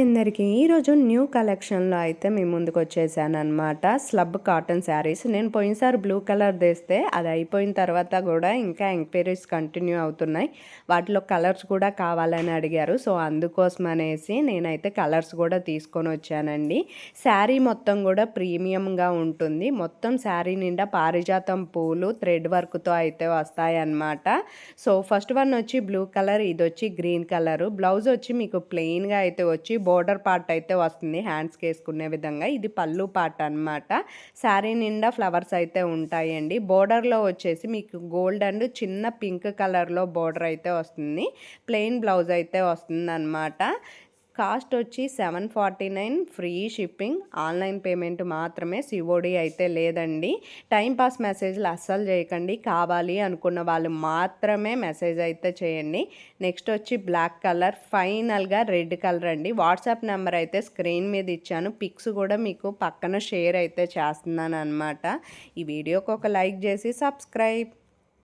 అందరికీ ఈరోజు న్యూ కలెక్షన్లో అయితే మీ ముందుకు వచ్చేసానమాట. Slub cotton saris. నేను పోయినసారి బ్లూ కలర్ తెస్తే అది అయిపోయిన తర్వాత కూడా ఇంకా ఎంక్వైరీస్ కంటిన్యూ అవుతున్నాయి. వాటిలో కలర్స్ కూడా కావాలని అడిగారు. సో అందుకోసం అనేసి నేనైతే కలర్స్ కూడా తీసుకొని వచ్చానండి. శారీ మొత్తం కూడా ప్రీమియంగా ఉంటుంది. మొత్తం శారీ నిండా పారిజాతం పూలు థ్రెడ్ వర్క్తో అయితే వస్తాయన్నమాట. సో ఫస్ట్ వన్ వచ్చి బ్లూ కలర్, ఇది వచ్చి గ్రీన్ కలరు. బ్లౌజ్ వచ్చి మీకు ప్లెయిన్గా అయితే వచ్చి బోర్డర్ పార్ట్ అయితే వస్తుంది హ్యాండ్స్కి వేసుకునే విధంగా. ఇది పళ్ళు పార్ట్ అనమాట. శారీ నిండా ఫ్లవర్స్ అయితే ఉంటాయండి. బోర్డర్లో వచ్చేసి మీకు గోల్డ్ అండ్ చిన్న పింక్ కలర్లో బోర్డర్ అయితే వస్తుంది. ప్లెయిన్ బ్లౌజ్ అయితే వస్తుంది అనమాట. కాస్ట్ వచ్చి 749, ఫ్రీ షిప్పింగ్. ఆన్లైన్ పేమెంట్ మాత్రమే, సిఓడి అయితే లేదండి. టైంపాస్ మెసేజ్లు అస్సలు చేయకండి. కావాలి అనుకున్న వాళ్ళు మాత్రమే మెసేజ్ అయితే చేయండి. నెక్స్ట్ వచ్చి బ్లాక్ కలర్, ఫైనల్గా రెడ్ కలర్ అండి. వాట్సాప్ నెంబర్ అయితే స్క్రీన్ మీద ఇచ్చాను. పిక్స్ కూడా మీకు పక్కన షేర్ అయితే చేస్తున్నాను అనమాట. ఈ వీడియోకి ఒక లైక్ చేసి సబ్స్క్రైబ్.